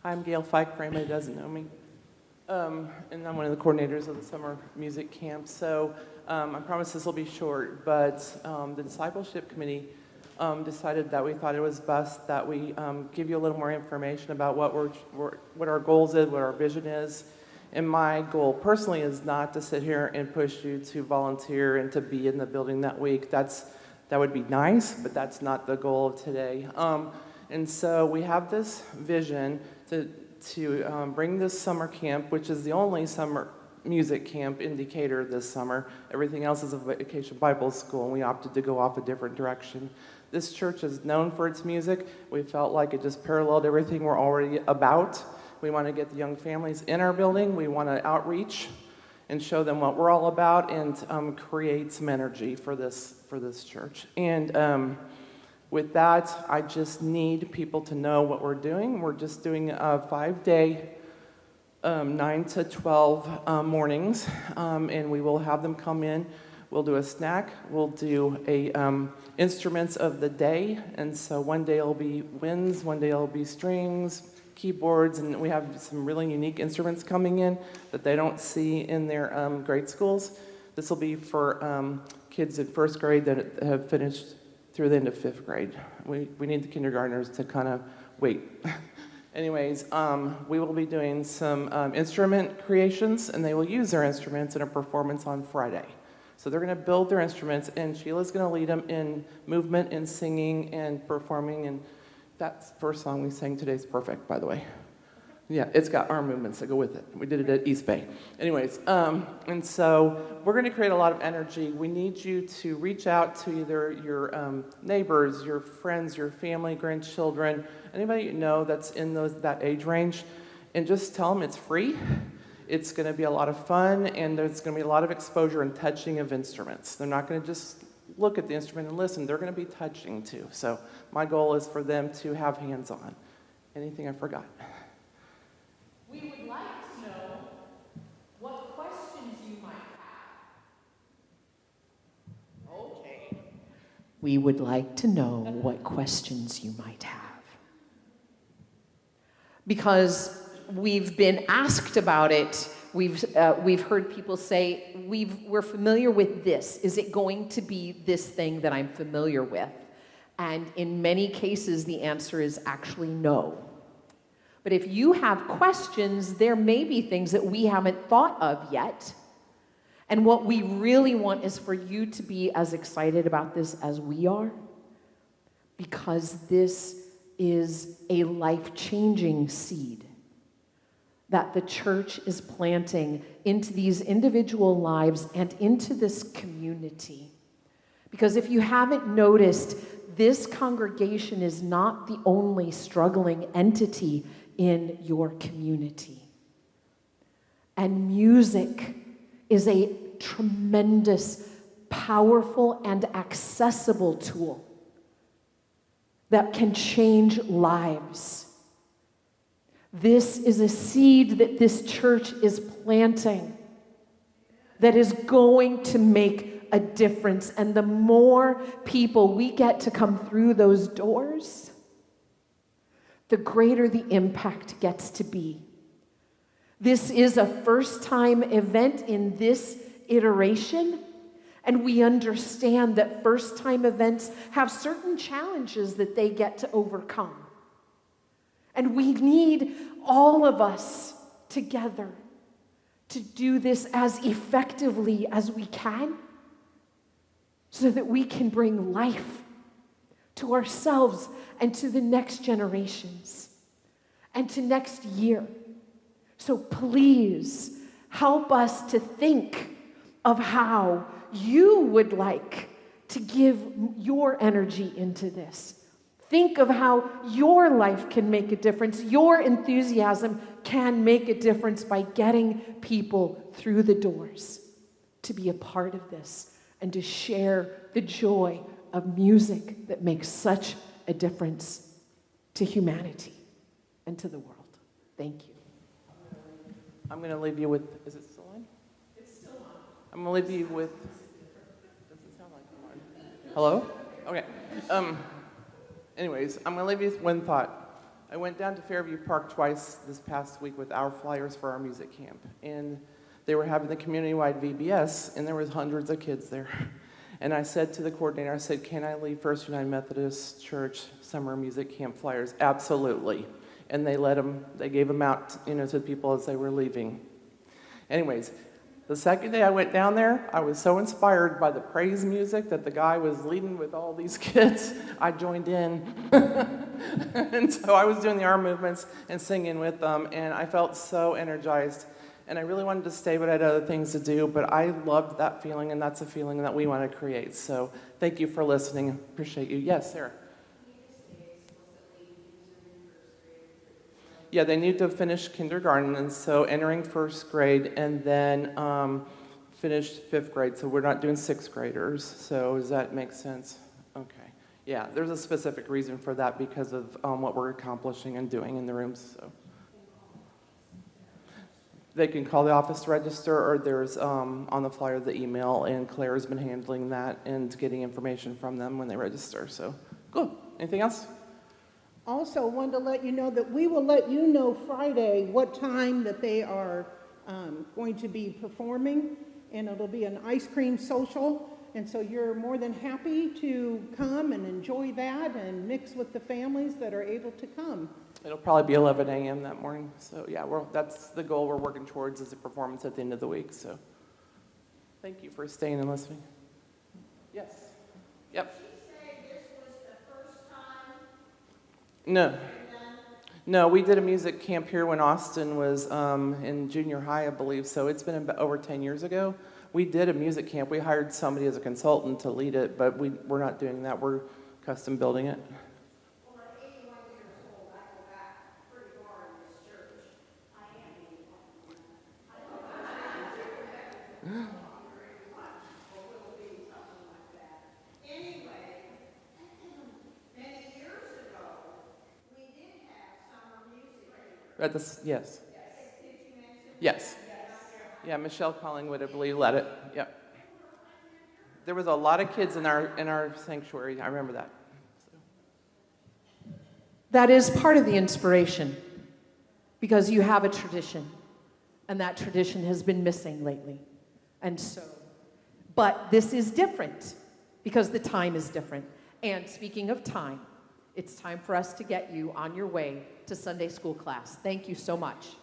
I'm Gail Fike, for anybody who doesn't know me. And I'm one of the coordinators of the summer music camp. So I promise this will be short, but the discipleship committee decided that we thought it was best that we give you a little more information about what our goals is, what our vision is. And my goal personally is not to sit here and push you to volunteer and to be in the building that week. That would be nice, but that's not the goal of today. And so we have this vision to bring this summer camp, which is the only summer music camp in Decatur this summer. Everything else is a vacation Bible school, and we opted to go off a different direction. This church is known for its music. We felt like it just paralleled everything we're already about. We want to get the young families in our building. We want to outreach and show them what we're all about, and create some energy for this church. And with that, I just need people to know what we're doing. We're just doing a 5-day, 9 to 12 mornings, and we will have them come in. We'll do a snack. We'll do a instruments of the day, and so one day it'll be winds, one day it'll be strings, keyboards, and we have some really unique instruments coming in that they don't see in their grade schools. This will be for kids in first grade that have finished through the end of 5th grade. We need the kindergartners to kind of wait. Anyways, we will be doing some instrument creations, and they will use their instruments in a performance on Friday. So they're going to build their instruments, and Sheila's going to lead them in movement and singing and performing, and that first song we sang today is perfect, by the way. Yeah, it's got arm movements that go with it. We did it at East Bay. Anyways, and so we're going to create a lot of energy. We need you to reach out to either your neighbors, your friends, your family, grandchildren, anybody you know that's in that age range, and just tell them it's free. It's going to be a lot of fun, and there's going to be a lot of exposure and touching of instruments. They're not going to just look at the instrument and listen. They're going to be touching too. So my goal is for them to have hands-on. Anything I forgot? We would like to know what questions you might have. Okay. We would like to know what questions you might have. Because we've been asked about it. We've heard people say, we're familiar with this. Is it going to be this thing that I'm familiar with? And in many cases, the answer is actually no. But if you have questions, there may be things that we haven't thought of yet. And what we really want is for you to be as excited about this as we are, because this is a life-changing seed that the church is planting into these individual lives and into this community. Because if you haven't noticed, this congregation is not the only struggling entity in your community. And music is a tremendous, powerful, and accessible tool that can change lives. This is a seed that this church is planting that is going to make a difference. And the more people we get to come through those doors, the greater the impact gets to be. This is a first-time event in this iteration, and we understand that first-time events have certain challenges that they get to overcome. And we need all of us together to do this as effectively as we can so that we can bring life to ourselves and to the next generations and to next year. So please help us to think of how you would like to give your energy into this. Think of how your life can make a difference. Your enthusiasm can make a difference by getting people through the doors to be a part of this and to share the joy of music that makes such a difference to humanity and to the world. Thank you. I'm going to leave you with, is it still on? It's still on. I'm going to leave you with, doesn't sound like I'm on. Hello? Okay. Anyways, I'm going to leave you with one thought. I went down to Fairview Park twice this past week with our flyers for our music camp. And they were having the community-wide VBS, and there was hundreds of kids there. And I said to the coordinator, I said, can I leave First United Methodist Church summer music camp flyers? Absolutely. And they gave them out, to people as they were leaving. Anyways, the second day I went down there, I was so inspired by the praise music that the guy was leading with all these kids. I joined in. And so I was doing the arm movements and singing with them, and I felt so energized. And I really wanted to stay, but I had other things to do. But I loved that feeling, and that's a feeling that we want to create. So thank you for listening. Appreciate you. Yes, Sarah. Yeah, they need to finish kindergarten, and so entering first grade, and then finish fifth grade. So we're not doing sixth graders. So does that make sense? Okay. Yeah, there's a specific reason for that because of what we're accomplishing and doing in the rooms. So they can call the office to register, or there's on the flyer the email, and Claire's been handling that and getting information from them when they register. So good. Anything else? Also, wanted to let you know that we will let you know Friday what time that they are going to be performing, and it'll be an ice cream social, and so you're more than happy to come and enjoy that and mix with the families that are able to come. It'll probably be 11 a.m. that morning. So yeah, that's the goal we're working towards, is a performance at the end of the week. So thank you for staying and listening. Yes. Yep. No, we did a music camp here when Austin was in junior high, I believe, so it's been about over 10 years ago. We did a music camp. We hired somebody as a consultant to lead it, but we're not doing that. We're custom building it. Well, at 81 years old, I go back pretty far in this church. I am 81. I don't know. Very much, or will be something like that. Anyway, many years ago, we did have summer music. Yes. Did you mention? Yes. Yeah, Michelle Collingwood, I believe, led it. Yep. There was a lot of kids in our sanctuary. I remember that. So. That is part of the inspiration, because you have a tradition, and that tradition has been missing lately. And so, but this is different, because the time is different. And speaking of time, it's time for us to get you on your way to Sunday school class. Thank you so much.